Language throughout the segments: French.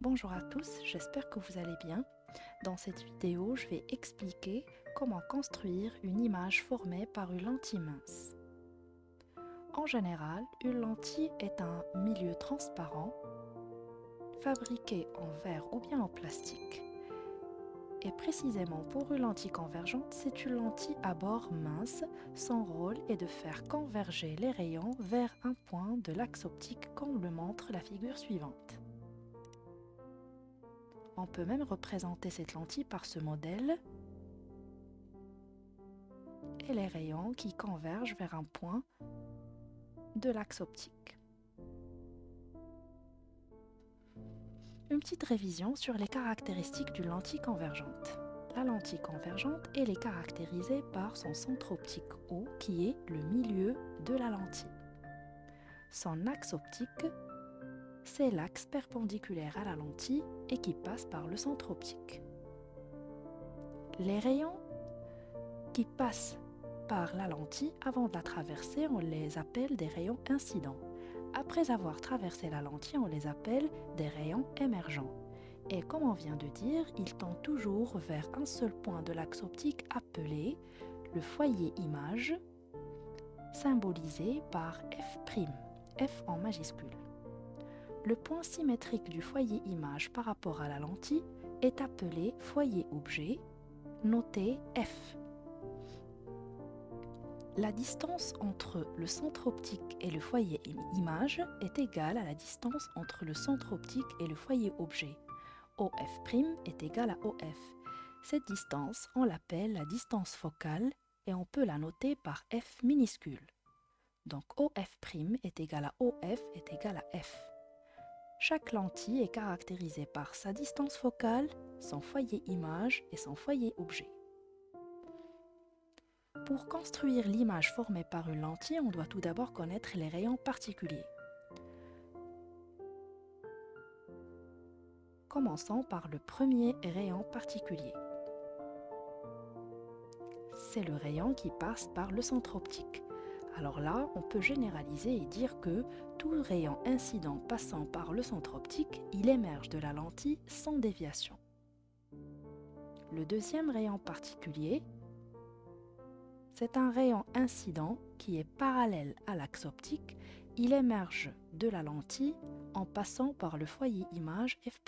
Bonjour à tous, j'espère que vous allez bien. Dans cette vidéo, je vais expliquer comment construire une image formée par une lentille mince. En général, une lentille est un milieu transparent fabriqué en verre ou bien en plastique. Et précisément pour une lentille convergente, c'est une lentille à bord mince. Son rôle est de faire converger les rayons vers un point de l'axe optique comme le montre la figure suivante. On peut même représenter cette lentille par ce modèle et les rayons qui convergent vers un point de l'axe optique. Une petite révision sur les caractéristiques d'une lentille convergente. La lentille convergente, elle est caractérisée par son centre optique O qui est le milieu de la lentille. Son axe optique, c'est l'axe perpendiculaire à la lentille et qui passe par le centre optique. Les rayons qui passent par la lentille, avant de la traverser, on les appelle des rayons incidents. Après avoir traversé la lentille, on les appelle des rayons émergents. Et comme on vient de dire, ils tendent toujours vers un seul point de l'axe optique appelé le foyer image, symbolisé par F', F en majuscule. Le point symétrique du foyer image par rapport à la lentille est appelé foyer objet, noté F. La distance entre le centre optique et le foyer image est égale à la distance entre le centre optique et le foyer objet. OF' est égal à OF. Cette distance, on l'appelle la distance focale et on peut la noter par F minuscule. Donc OF' est égal à OF est égal à F. Chaque lentille est caractérisée par sa distance focale, son foyer image et son foyer objet. Pour construire l'image formée par une lentille, on doit tout d'abord connaître les rayons particuliers. Commençons par le premier rayon particulier. C'est le rayon qui passe par le centre optique. Alors là, on peut généraliser et dire que tout rayon incident passant par le centre optique, il émerge de la lentille sans déviation. Le deuxième rayon particulier, c'est un rayon incident qui est parallèle à l'axe optique. Il émerge de la lentille en passant par le foyer image F'.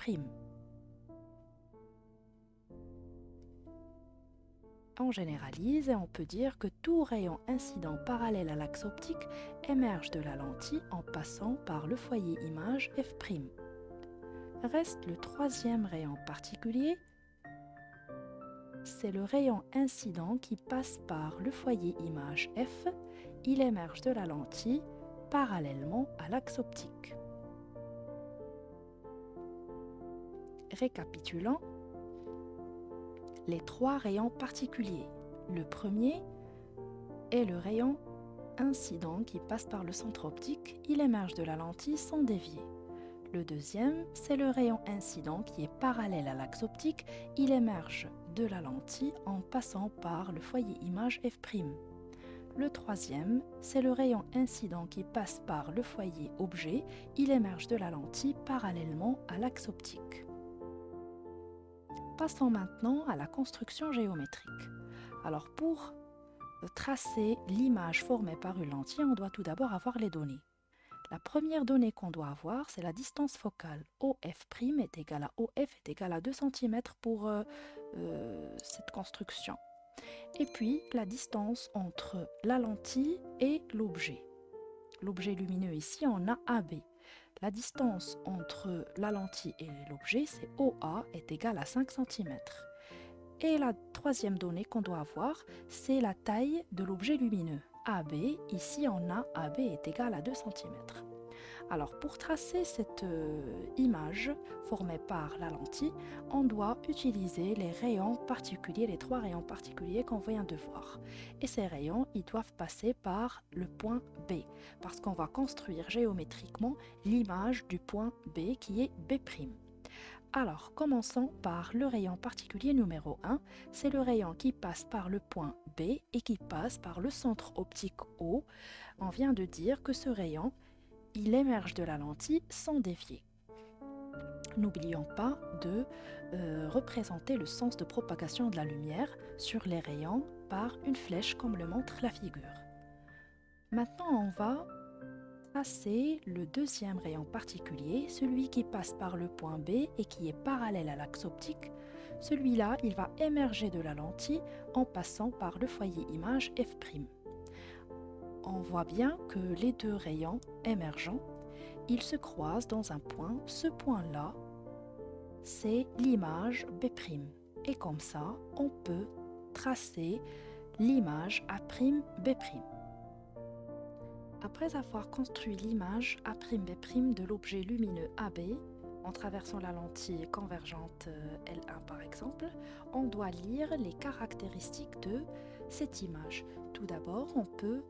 On généralise et on peut dire que tout rayon incident parallèle à l'axe optique émerge de la lentille en passant par le foyer image F'. Reste le troisième rayon particulier. C'est le rayon incident qui passe par le foyer image F. Il émerge de la lentille parallèlement à l'axe optique. Récapitulons les trois rayons particuliers. Le premier est le rayon incident qui passe par le centre optique. Il émerge de la lentille sans dévier. Le deuxième, c'est le rayon incident qui est parallèle à l'axe optique. Il émerge de la lentille en passant par le foyer image F'. Le troisième, c'est le rayon incident qui passe par le foyer objet. Il émerge de la lentille parallèlement à l'axe optique. Passons maintenant à la construction géométrique. Alors pour tracer l'image formée par une lentille, on doit tout d'abord avoir les données. La première donnée qu'on doit avoir, c'est la distance focale. OF' est égal à OF est égal à 2 cm pour cette construction. Et puis, la distance entre la lentille et l'objet. L'objet lumineux ici, on a AB. La distance entre la lentille et l'objet, c'est OA, est égal à 5 cm. Et la troisième donnée qu'on doit avoir, c'est la taille de l'objet lumineux. AB, ici on a AB est égal à 2 cm. Alors pour tracer cette image formée par la lentille, on doit utiliser les rayons particuliers, les trois rayons particuliers qu'on vient de voir. Et ces rayons, ils doivent passer par le point B, parce qu'on va construire géométriquement l'image du point B qui est B'. Alors, commençons par le rayon particulier numéro 1. C'est le rayon qui passe par le point B et qui passe par le centre optique O. On vient de dire que ce rayon, il émerge de la lentille sans dévier. N'oublions pas de représenter le sens de propagation de la lumière sur les rayons par une flèche comme le montre la figure. Maintenant, on va tracer le deuxième rayon particulier, celui qui passe par le point B et qui est parallèle à l'axe optique. Celui-là, il va émerger de la lentille en passant par le foyer image F'. On voit bien que les deux rayons émergents, ils se croisent dans un point. Ce point-là, c'est l'image B'. Et comme ça, on peut tracer l'image A'B'. Après avoir construit l'image A'B' de l'objet lumineux AB, en traversant la lentille convergente L1 par exemple, on doit lire les caractéristiques de cette image. Tout d'abord, on peut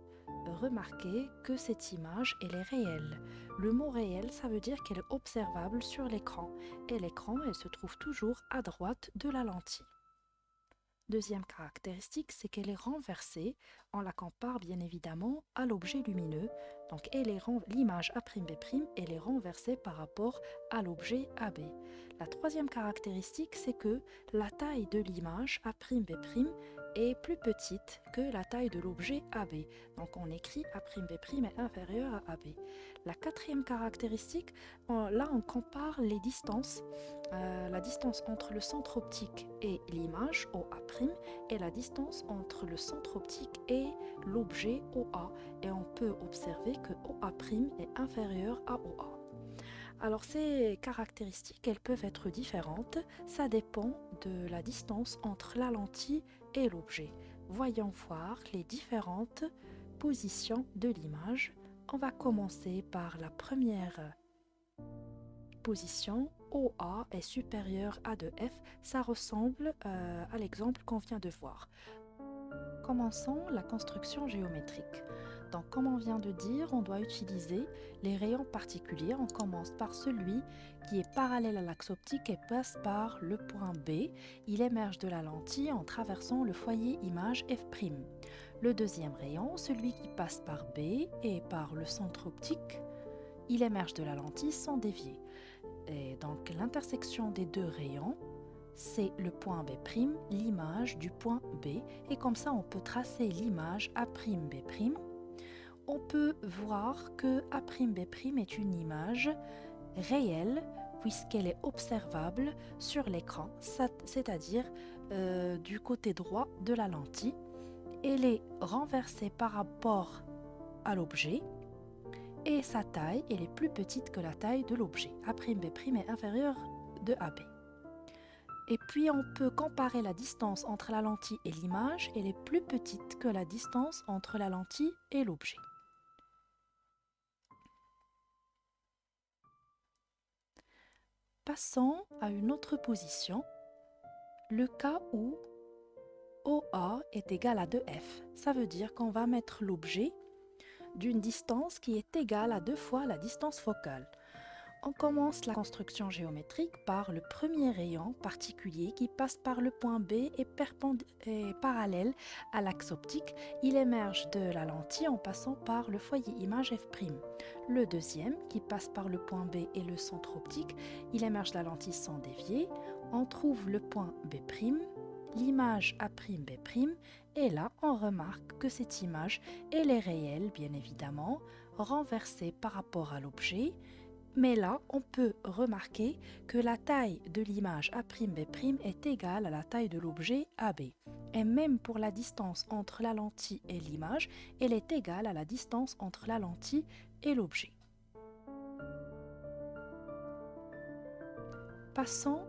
remarquer que cette image, elle est réelle. Le mot réel, ça veut dire qu'elle est observable sur l'écran. Et l'écran, elle se trouve toujours à droite de la lentille. Deuxième caractéristique, c'est qu'elle est renversée. On la compare bien évidemment à l'objet lumineux. Donc l'image A'B', elle est renversée par rapport à l'objet AB. La troisième caractéristique, c'est que la taille de l'image A'B' est plus petite que la taille de l'objet AB. Donc on écrit A'B' est inférieur à AB. La quatrième caractéristique, là on compare les distances. La distance entre le centre optique et l'image OA' et la distance entre le centre optique et l'objet OA. Et on peut observer que OA' est inférieur à OA. Alors ces caractéristiques, elles peuvent être différentes, ça dépend de la distance entre la lentille et l'objet. Voyons voir les différentes positions de l'image. On va commencer par la première position. OA est supérieur à 2F, ça ressemble à l'exemple qu'on vient de voir. Commençons la construction géométrique. Donc, comme on vient de dire, on doit utiliser les rayons particuliers. On commence par celui qui est parallèle à l'axe optique et passe par le point B. Il émerge de la lentille en traversant le foyer image F'. Le deuxième rayon, celui qui passe par B et par le centre optique, il émerge de la lentille sans dévier. Et donc, l'intersection des deux rayons, c'est le point B', l'image du point B. Et comme ça, on peut tracer l'image A'B'. On peut voir que A'B' est une image réelle puisqu'elle est observable sur l'écran, c'est-à-dire du côté droit de la lentille. Elle est renversée par rapport à l'objet et sa taille, elle est plus petite que la taille de l'objet. A'B' est inférieur de AB. Et puis on peut comparer la distance entre la lentille et l'image, elle est plus petite que la distance entre la lentille et l'objet. Passons à une autre position, le cas où OA est égal à 2F. Ça veut dire qu'on va mettre l'objet d'une distance qui est égale à 2 fois la distance focale. On commence la construction géométrique par le premier rayon particulier qui passe par le point B et parallèle à l'axe optique. Il émerge de la lentille en passant par le foyer image F'. Le deuxième qui passe par le point B et le centre optique, il émerge de la lentille sans dévier. On trouve le point B', l'image A'B', et là on remarque que cette image, elle est réelle bien évidemment, renversée par rapport à l'objet. Mais là, on peut remarquer que la taille de l'image A'B' est égale à la taille de l'objet AB. Et même pour la distance entre la lentille et l'image, elle est égale à la distance entre la lentille et l'objet. Passons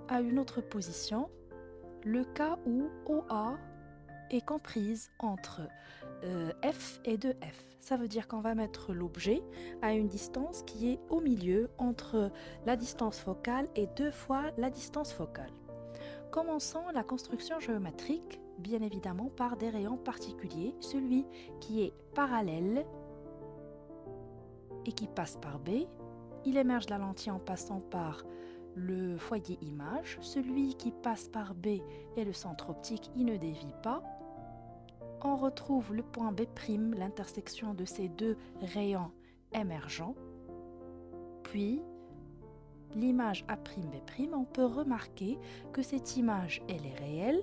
à une autre position, le cas où OA est comprise entre F et 2F. Ça veut dire qu'on va mettre l'objet à une distance qui est au milieu entre la distance focale et 2 fois la distance focale. Commençons la construction géométrique, bien évidemment par des rayons particuliers, celui qui est parallèle et qui passe par B. Il émerge de la lentille en passant par le foyer image. Celui qui passe par B et le centre optique, il ne dévie pas. On retrouve le point B', l'intersection de ces deux rayons émergents. Puis, l'image A'B', on peut remarquer que cette image, elle est réelle,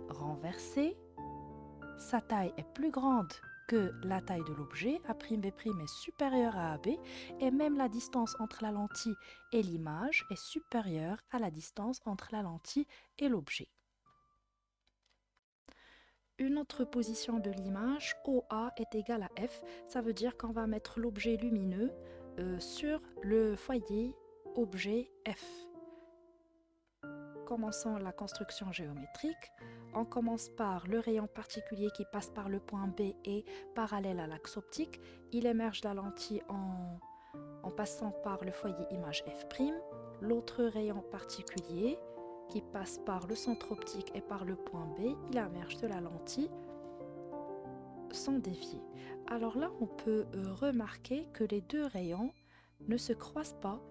renversée, sa taille est plus grande que la taille de l'objet, A'B' est supérieur à AB, et même la distance entre la lentille et l'image est supérieure à la distance entre la lentille et l'objet. Une autre position de l'image, OA est égale à F, ça veut dire qu'on va mettre l'objet lumineux sur le foyer objet F. Commençons la construction géométrique. On commence par le rayon particulier qui passe par le point B et parallèle à l'axe optique. Il émerge de la lentille en passant par le foyer image F'. L'autre rayon particulier qui passe par le centre optique et par le point B, il émerge de la lentille sans dévier. Alors là, on peut remarquer que les deux rayons ne se croisent pas,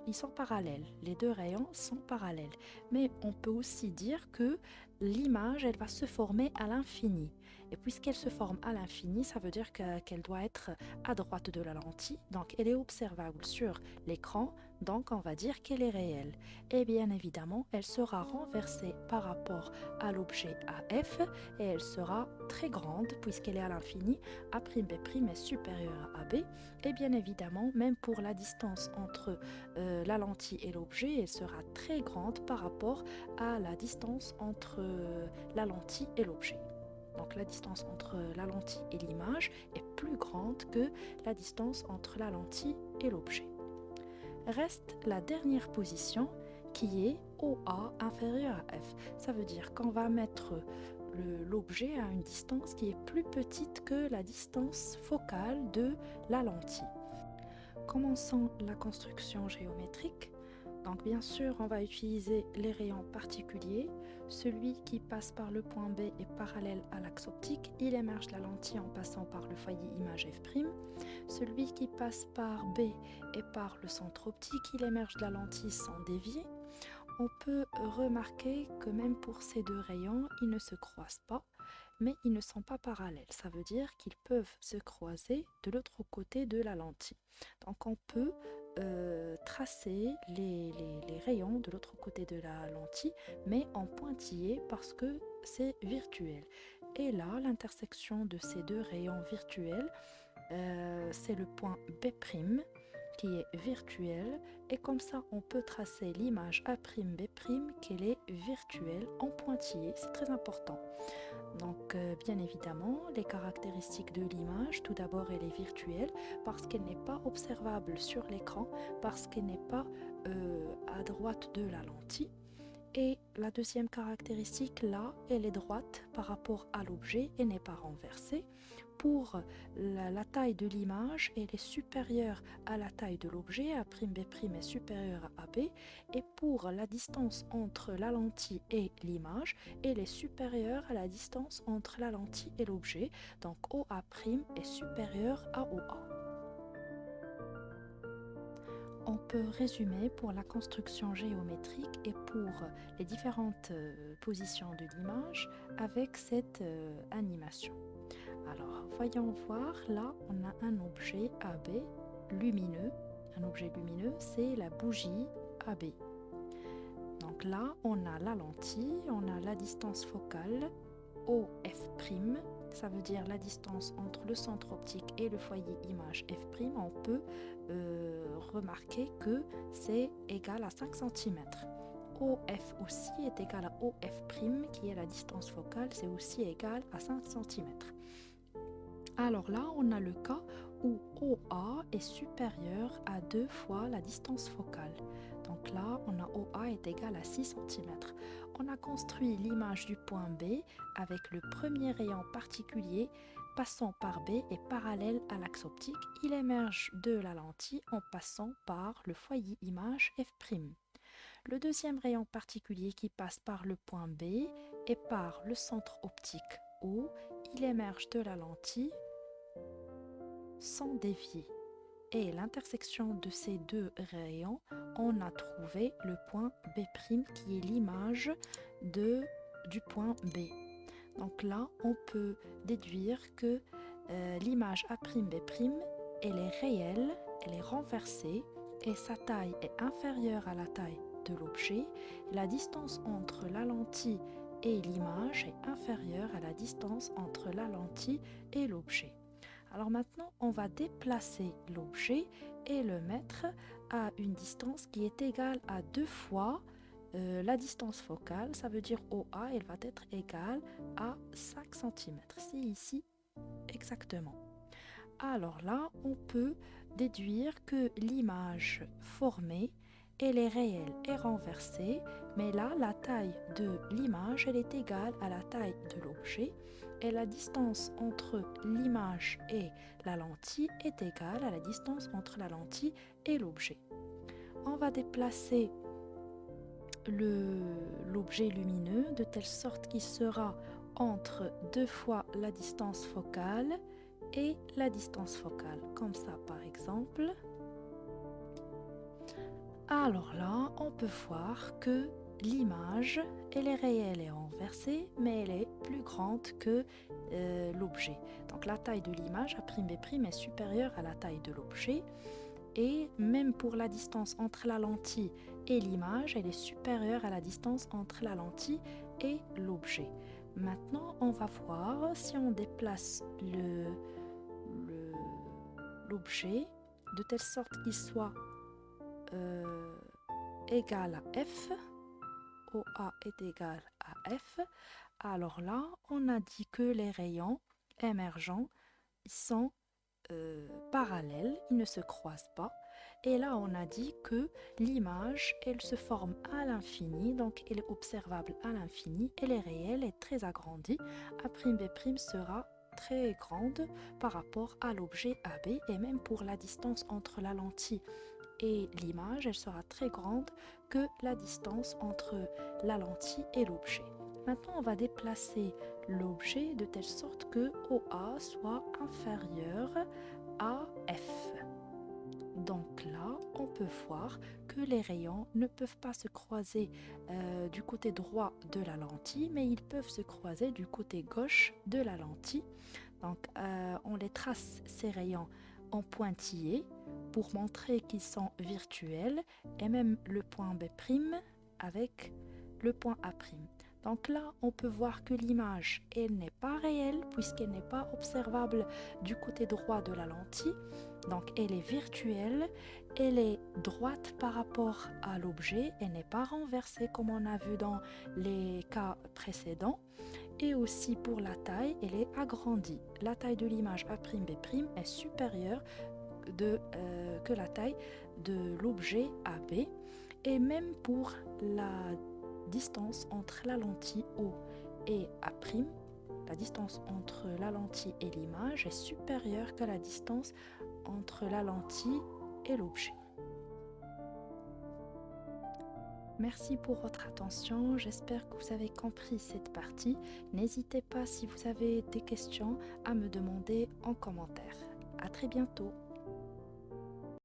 ils sont parallèles. Les deux rayons sont parallèles. Mais on peut aussi dire que l'image, elle va se former à l'infini. Et puisqu'elle se forme à l'infini, ça veut dire qu'elle doit être à droite de la lentille. Donc, elle est observable sur l'écran. Donc, on va dire qu'elle est réelle. Et bien évidemment, elle sera renversée par rapport à l'objet AF et elle sera très grande puisqu'elle est à l'infini. A'B' est supérieur à AB. Et bien évidemment, même pour la distance entre la lentille et l'objet, elle sera très grande par rapport à la distance entre la lentille et l'objet. Donc la distance entre la lentille et l'image est plus grande que la distance entre la lentille et l'objet. Reste la dernière position qui est OA inférieur à F. Ça veut dire qu'on va mettre l'objet à une distance qui est plus petite que la distance focale de la lentille. Commençons la construction géométrique. Donc bien sûr, on va utiliser les rayons particuliers. Celui qui passe par le point B est parallèle à l'axe optique. Il émerge de la lentille en passant par le foyer image F'. Celui qui passe par B et par le centre optique, il émerge de la lentille sans dévier. On peut remarquer que même pour ces deux rayons, ils ne se croisent pas, mais ils ne sont pas parallèles. Ça veut dire qu'ils peuvent se croiser de l'autre côté de la lentille. Donc on peut tracer les rayons de l'autre côté de la lentille, mais en pointillé parce que c'est virtuel. Et là, l'intersection de ces deux rayons virtuels, c'est le point B' qui est virtuel, et comme ça on peut tracer l'image A'B' qu'elle est virtuelle en pointillé, c'est très important. Donc bien évidemment, les caractéristiques de l'image, tout d'abord elle est virtuelle parce qu'elle n'est pas observable sur l'écran, parce qu'elle n'est pas à droite de la lentille. Et la deuxième caractéristique, là, elle est droite par rapport à l'objet et n'est pas renversée. Pour la taille de l'image, elle est supérieure à la taille de l'objet, A'B' est supérieur à AB. Et pour la distance entre la lentille et l'image, elle est supérieure à la distance entre la lentille et l'objet. Donc OA' est supérieur à OA. On peut résumer pour la construction géométrique et pour les différentes positions de l'image avec cette animation. Alors, voyons voir, là, on a un objet AB lumineux. Un objet lumineux, c'est la bougie AB. Donc là, on a la lentille, on a la distance focale OF', ça veut dire la distance entre le centre optique et le foyer image F'. On peut remarquer que c'est égal à 5 cm. OF aussi est égal à OF', qui est la distance focale, c'est aussi égal à 5 cm. Alors là, on a le cas où OA est supérieur à 2 fois la distance focale. Donc là, on a OA est égal à 6 cm. On a construit l'image du point B avec le premier rayon particulier passant par B et parallèle à l'axe optique. Il émerge de la lentille en passant par le foyer image F'. Le deuxième rayon particulier qui passe par le point B et par le centre optique O, il émerge de la lentille sans dévier. Et l'intersection de ces deux rayons, on a trouvé le point B' qui est l'image du point B. Donc là, on peut déduire que l'image A'B', elle est réelle, elle est renversée, et sa taille est inférieure à la taille de l'objet, la distance entre la lentille et l'image est inférieure à la distance entre la lentille et l'objet. Alors maintenant, on va déplacer l'objet et le mettre à une distance qui est égale à 2 fois la distance focale. Ça veut dire OA, elle va être égale à 5 cm. C'est ici exactement. Alors là, on peut déduire que l'image formée, elle est réelle et renversée, mais là, la taille de l'image, elle est égale à la taille de l'objet, et la distance entre l'image et la lentille est égale à la distance entre la lentille et l'objet. On va déplacer l'objet lumineux de telle sorte qu'il sera entre 2 fois la distance focale et la distance focale, comme ça par exemple. Alors là, on peut voir que l'image, elle est réelle et renversée, mais elle est plus grande que l'objet. Donc la taille de l'image A'B' est supérieure à la taille de l'objet, et même pour la distance entre la lentille et l'image, elle est supérieure à la distance entre la lentille et l'objet. Maintenant, on va voir si on déplace l'objet de telle sorte qu'il soit égal à F, OA est égal à F. Alors là, on a dit que les rayons émergents sont parallèles, ils ne se croisent pas. Et là, on a dit que l'image, elle se forme à l'infini, donc elle est observable à l'infini, elle est réelle et très agrandie. A'B' sera très grande par rapport à l'objet AB, et même pour la distance entre la lentille et l'image, elle sera très grande que la distance entre la lentille et l'objet. Maintenant, on va déplacer l'objet de telle sorte que OA soit inférieur à F. Donc là, on peut voir que les rayons ne peuvent pas se croiser du côté droit de la lentille, mais ils peuvent se croiser du côté gauche de la lentille. Donc, on les trace, ces rayons, en pointillés pour montrer qu'ils sont virtuels, et même le point B' avec le point A'. Donc là, on peut voir que l'image, elle n'est pas réelle puisqu'elle n'est pas observable du côté droit de la lentille. Donc elle est virtuelle, elle est droite par rapport à l'objet, elle n'est pas renversée comme on a vu dans les cas précédents. Et aussi pour la taille, elle est agrandie. La taille de l'image A'B' est supérieure que la taille de l'objet AB. Et même pour la distance entre la lentille O et A', la distance entre la lentille et l'image est supérieure que la distance entre la lentille et l'objet. Merci pour votre attention, j'espère que vous avez compris cette partie. N'hésitez pas si vous avez des questions à me demander en commentaire. À très bientôt.